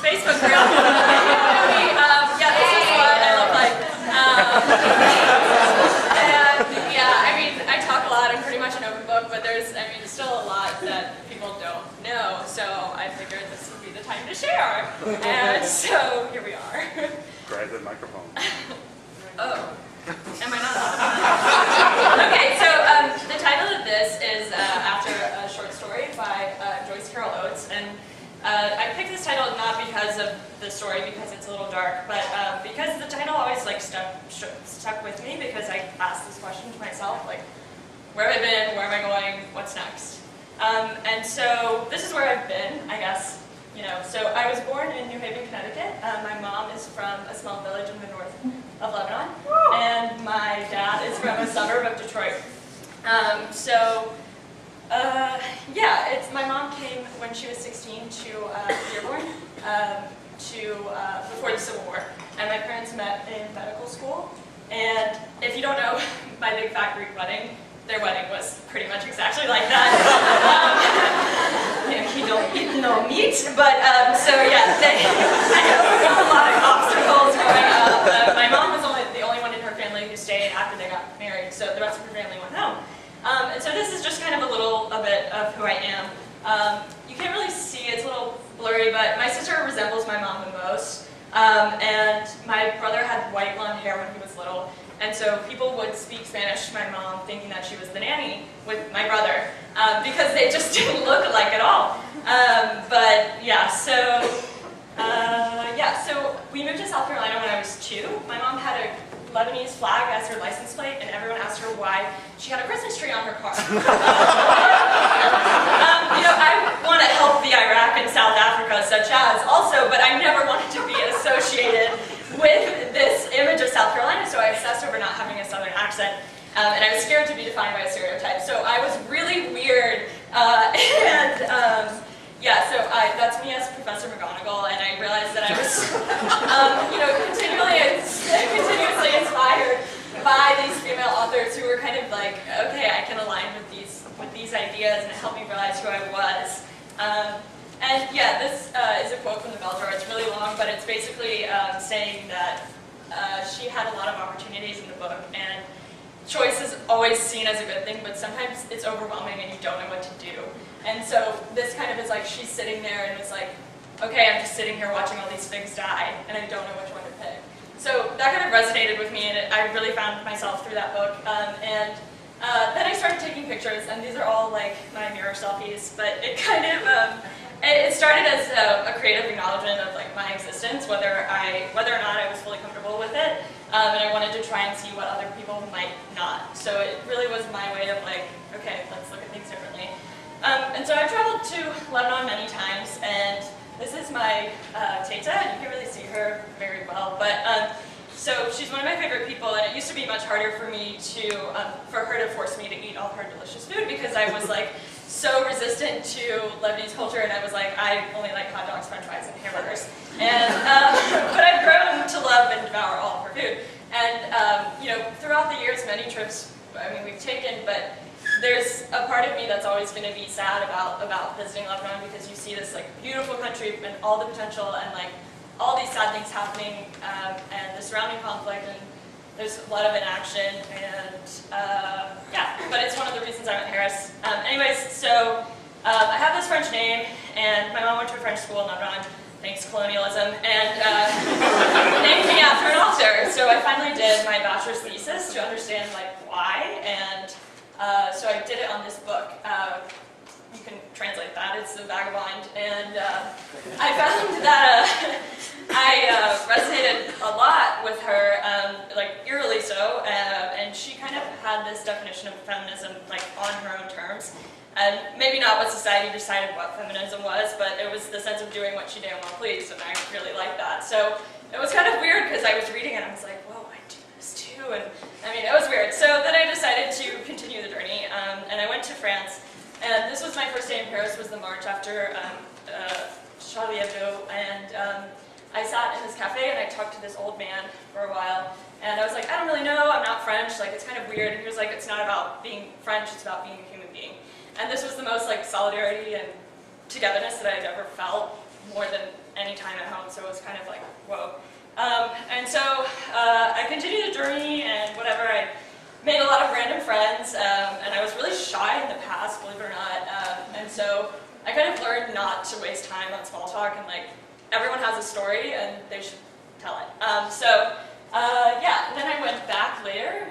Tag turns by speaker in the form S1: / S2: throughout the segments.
S1: Facebook group. Yeah, this is what I look like. And yeah, I mean, I talk a lot. I'm pretty much an open book, but there's still a lot that people don't know. So I figured this would be the time to share. And so here we are.
S2: Grab the microphone.
S1: Oh. Am I not on? Okay, so the title of this is after a short story by Joyce Carol Oates, and I picked this title not because of the story, because it's a little dark, but because the title always like stuck with me, because I asked this question to myself, like, where have I been, where am I going, what's next? And so this is where I've been, I guess. You know, so I was born in New Haven, Connecticut. My mom is from a small village in the north of Lebanon, and my dad is from a suburb of Detroit. Yeah, my mom came when she was 16 to Dearborn before the Civil War, and my parents met in medical school. And if you don't know my big fat Greek wedding, their wedding was pretty much exactly like that. You don't eat no meat, but so yeah, I have a lot of obstacles growing up. My mom was the only one in her family who stayed after they got married, so the rest of her family went home. And so this is just kind of a bit of who I am. You can't really see, it's a little blurry, but my sister resembles my mom the most. And my brother had white blonde hair when he was little. And so people would speak Spanish to my mom thinking that she was the nanny with my brother because they just didn't look alike at all. But yeah, so we moved to South Carolina when I was 2. My mom had a Lebanese flag as her license plate, and everyone asked her why she had a Christmas tree on her car. I want to help the Iraq and South Africa, such as also, but I never wanted to be associated with this image of South Carolina, so I obsessed over not having a southern accent, and I was scared to be defined by a stereotype. So I was really weird, that's me as Professor McGonagall, and I realized that I was, continuously inspired by these female authors who were kind of like, okay, I can align with these ideas, and it helped me realize who I was. And yeah, this is a quote from the Bell Jar. It's really long, but it's basically saying that she had a lot of opportunities in the book, and choice is always seen as a good thing, but sometimes it's overwhelming and you don't know what to do. And so this kind of is like she's sitting there and it's like, okay, I'm just sitting here watching all these figs die, and I don't know which one to pick. So that kind of resonated with me, and I really found myself through that book. Then I started taking pictures, and these are all like my mirror selfies, but it kind of, it started as a creative acknowledgement of like my existence, whether or not I was fully comfortable with it, and I wanted to try and see what other people might not. So it really was my way of like, okay, let's look at things differently. And so I've traveled to Lebanon many times, and this is my Teta, and you can't really see her very well, but so she's one of my favorite people, and it used to be much harder for me for her to force me to eat all her delicious food, because I was like so resistant to Lebanese culture, and I was like, I only like hot dogs, french fries, and hamburgers. And, but I've grown to love and devour all of her food. And, throughout the years, many trips, we've taken, but there's a part of me that's always going to be sad about visiting Lebanon, because you see this like beautiful country and all the potential, and like all these sad things happening, and the surrounding conflict, and there's a lot of inaction, and but it's one of the reasons I'm at Harris. Anyways, so I have this French name, and my mom went to a French school in Lebanon, thanks colonialism, and named me after an author. So I finally did my bachelor's thesis to understand like why, and so I did it on this book. You can translate that, it's The Vagabond, and I found that I resonated a lot with her, like eerily so, and she kind of had this definition of feminism like on her own terms, and maybe not what society decided what feminism was, but it was the sense of doing what she damn well pleased, and I really liked that. So it was kind of weird, because I was reading it and I was like, whoa, I do this too, and it was weird. So then I decided to continue the journey, and I went to France. And this was my first day in Paris, was the March after Charlie Hebdo, and I sat in this cafe and I talked to this old man for a while, and I was like, I don't really know, I'm not French, like it's kind of weird, and he was like, it's not about being French, it's about being a human being. And this was the most like solidarity and togetherness that I'd ever felt, more than any time at home, so it was kind of like, whoa. And so I continued the journey and whatever. I made a lot of random friends, and I was really shy in the past, believe it or not. And so I kind of learned not to waste time on small talk, and like everyone has a story and they should tell it. Yeah, then I went back later.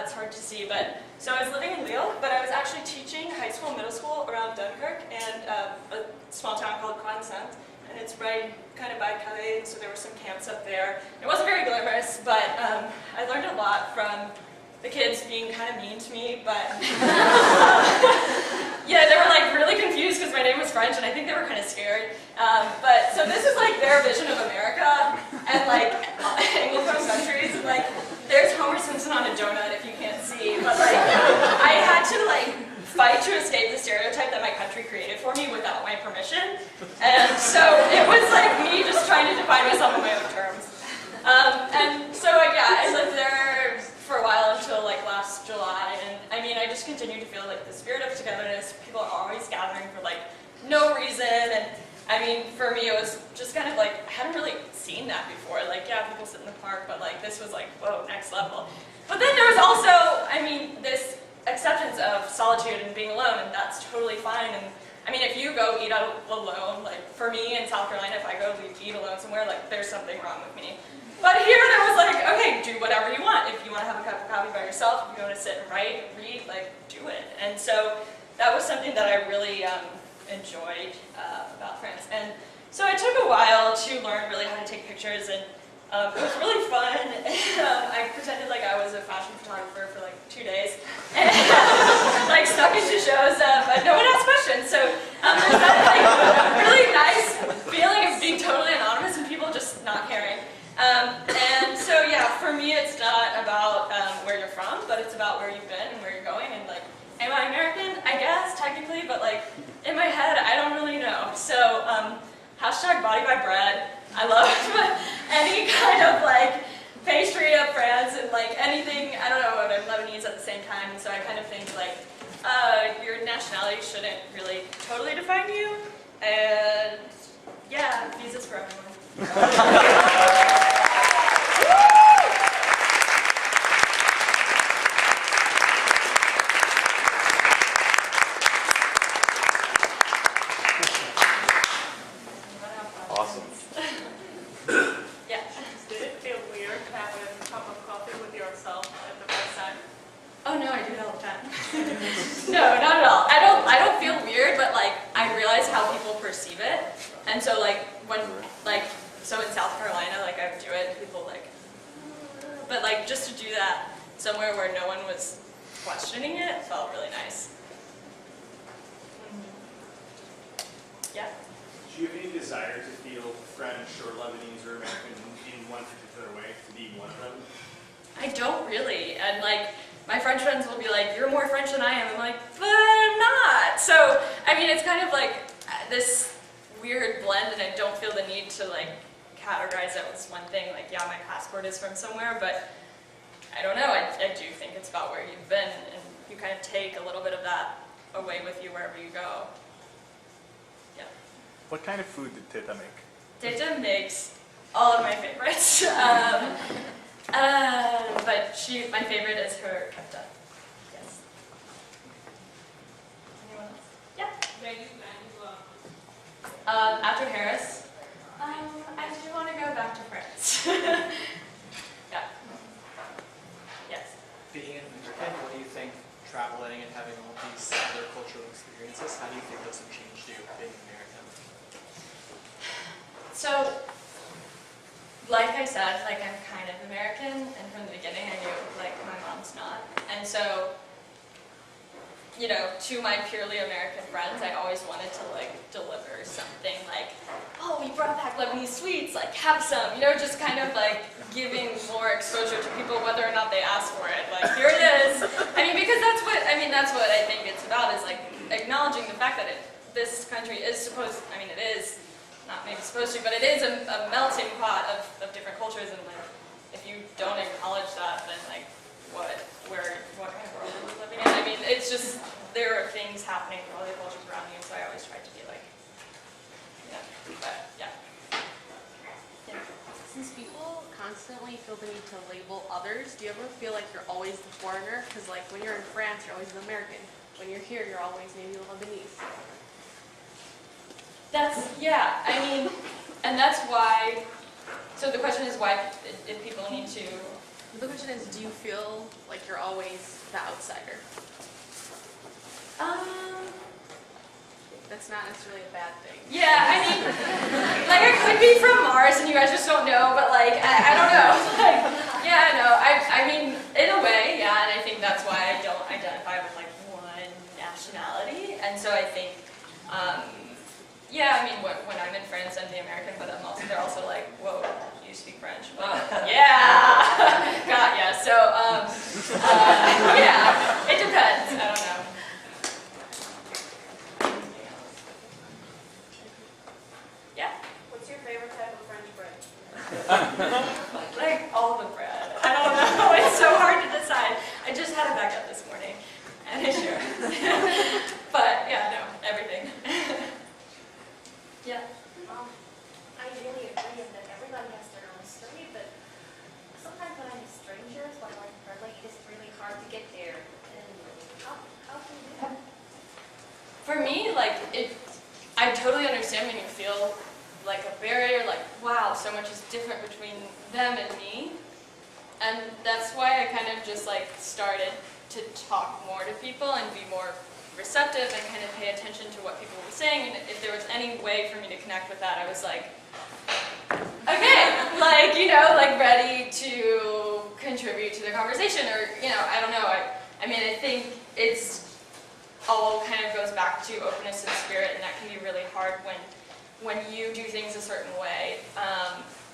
S1: It's hard to see, but so I was living in Lille, but I was actually teaching high school and middle school around Dunkirk and a small town called Coinsaint, and it's right kind of by Calais, so there were some camps up there. It wasn't very glamorous, but I learned a lot from the kids being kind of mean to me, but yeah, they were like really confused because my name was French, and I think they were kind of scared. But so this is like their vision of America and like Anglophone countries. And, like there's Homer Simpson on a donut if you can't see, but like I had to like fight to escape the stereotype that my country created for me without my permission. And so it was like me just trying to define myself on my own terms. And so yeah, I lived there for a while until like last July, and I mean I just continue to feel like the spirit of togetherness. People are always gathering for like no reason, and I mean for me it was just kind of like I hadn't really seen that before. Like yeah, people sit in the park, but like this was like whoa, next level. But then there was also, I mean, this acceptance of solitude and being alone, and that's totally fine. And I mean if you go eat out alone, like for me in South Carolina, if I go eat alone somewhere, like there's something wrong with me. But here there was like, okay, do whatever you want. If you want to have a cup of coffee by yourself, if you want to sit and write, read, like do it. And so that was something that I really enjoyed about France. And so it took a while to learn really how to take pictures, and it was really fun. I pretended like I was a fashion photographer for like 2 days, and like snuck into shows, but no one asked questions. So there's that like really nice feeling of being totally anonymous and people just not caring. And so yeah, for me it's not about where you're from, but it's about where you've been and where you're going. And like, am I American? I guess technically, but like in my head I don't really know. So hashtag body by bread. I love any kind of like pastry of France and like anything. I don't know, I'm Lebanese at the same time, so I kind of think like your nationality shouldn't really totally define you. And yeah, visas for everyone.
S2: Awesome.
S1: Yeah.
S3: Did it feel weird having a cup of coffee with yourself at the bedside?
S1: Oh no, I do it all the time. No, not at all. I don't feel weird, but like I realize how people perceive it. And so like when so in South Carolina, like I would do it, people like, but like just to do that somewhere where no one was questioning it felt really nice. Yeah.
S4: Do you have any desire to feel French or Lebanese or American in one particular way, to be one of them?
S1: I don't really, and like my French friends will be like, "You're more French than I am." I'm like, "But I'm not." So I mean, it's kind of like this weird blend, and I don't feel the need to like categorize it as one thing. Like, yeah, my passport is from somewhere, but I don't know. I do think it's about where you've been, and you kind of take a little bit of that away with you wherever you go. Yeah.
S5: What kind of food did Teta make?
S1: Teta makes all of my favorites. But my favorite is her kefta. Yes. Anyone else? Yeah.
S3: Where you plan to go?
S1: After Harris, I do want to go back to France. Yeah. Yes.
S6: Being an American, what do you think traveling and having all these other cultural experiences, how do you think those have changed you being American?
S1: So, like I said, like I'm kind of American, and from the beginning I knew like my mom's not. And so, you know, to my purely American friends, I always wanted to like deliver something like, oh, we brought back Lebanese sweets, like have some, you know, just kind of like giving more exposure to people whether or not they ask for it. Like, here it is. I mean, because that's what I think it's about, is like acknowledging the fact that this country is supposed, I mean it is, not maybe supposed to, but it is a melting pot of different cultures, and like, if you don't acknowledge that, then like, what kind of world are we living in? I mean, it's just, there are things happening in all the cultures around you, so I always try to be like, yeah, but yeah.
S7: constantly feel the need to label others? Do you ever feel like you're always the foreigner? Because like when you're in France, you're always an American. When you're here, you're always maybe Lebanese.
S1: Yeah, I mean, and that's why, so the question is why if people need to.
S7: The question is, do you feel like you're always the outsider? That's not necessarily a bad thing.
S1: Yeah, I mean, like I could be from Mars and you guys just don't know, but like, I don't know. Like, yeah, no, I mean, in a way, yeah, and I think that's why I don't identify with like one nationality. And so I think, yeah, I mean, when I'm in France, I'm the American, but they're also like, whoa, you speak French? Yeah, God, yeah. So, yeah, it depends. I don't know. Yeah.
S3: What's your favorite type of French bread?
S1: Like all the bread. I don't know. It's so hard to decide. I just had a baguette this morning, and I sure. But yeah, no, everything. Yeah.
S8: I really agree in that everybody has their own story, but sometimes when I'm with strangers, when I'm friendly, it is really hard to get there. And how can you do that?
S1: For me, like I totally understand when you feel like a barrier, like wow, so much is different between them and me, and that's why I kind of just like started to talk more to people and be more receptive and kind of pay attention to what people were saying, and if there was any way for me to connect with that, I was like, okay, like, you know, like ready to contribute to the conversation, or, you know, I don't know, I mean, I think it's all kind of goes back to openness and spirit, and that can be really hard when you do things a certain way,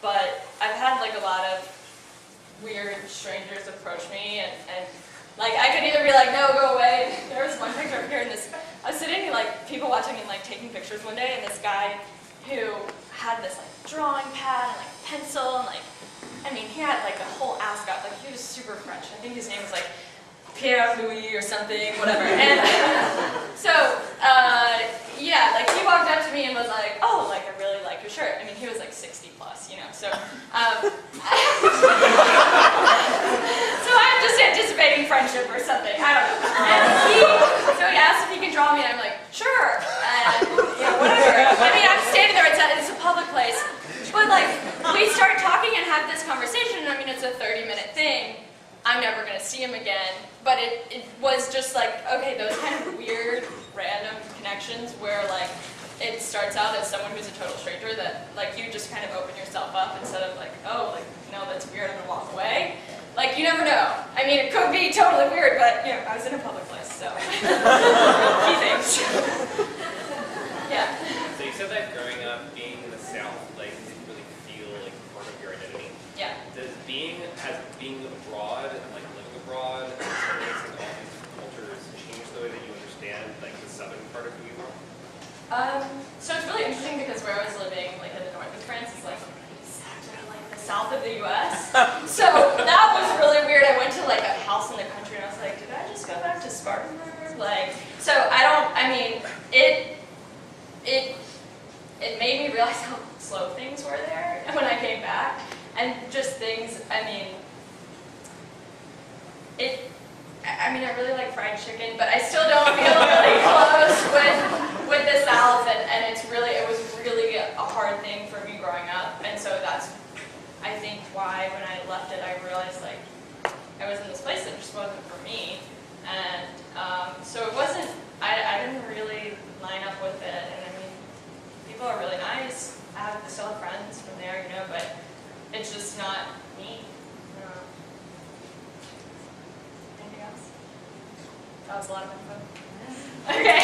S1: but I've had like a lot of weird strangers approach me, and like, I could either be like, no, go away. There was one picture over here, and I was sitting, like, people watching and, like, taking pictures one day, and this guy who had this, like, drawing pad and, like, pencil, and, like, I mean, he had, like, a whole ascot. Like, he was super French. I think his name was, like, Pierre-Louis or something, whatever. And so, yeah, like, he walked up to me and was like, oh, like, I really like your shirt. I mean, he was, like, 60 plus, you know, so, so I'm just anticipating friendship or something, I don't know. And so he asked if he could draw me, and I'm like, sure, and, you know, whatever. I mean, I'm standing there, it's a public place, but, like, we start talking and have this conversation, and I mean, it's a 30-minute thing. I'm never going to see him again, but it was just like, okay, those kind of weird, random connections where, like, it starts out as someone who's a total stranger that, like, you just kind of open yourself up instead of, like, oh, like, no, that's weird, I'm going to walk away. Like, you never know. I mean, it could be totally weird, but, you know, I was in a public place, so. Key things. Yeah.
S9: So you said that growing up, being in the South, like, didn't really feel like part of your identity.
S1: Yeah.
S9: Has being abroad and like living abroad and experiencing all these cultures changed the way that you understand like the southern part of who you are?
S1: So it's really interesting because where I was living, like in the north of France, is like exactly like the south of the U.S. So that was really weird. I went to like a house in the country and I was like, did I just go back to Spartanburg? Like, so I mean, it made me realize how slow things were there when I came back. And just things, I mean, I really like fried chicken, but I still don't feel really close with the South, and it was really a hard thing for me growing up, and so that's, I think, why when I left it, I realized, like, I was in this place that just wasn't for me, and so it wasn't, I didn't really line up with it, and I mean, people are really nice, I still have friends from there, you know, but it's just not me. Anything else? That was a lot of info. Okay.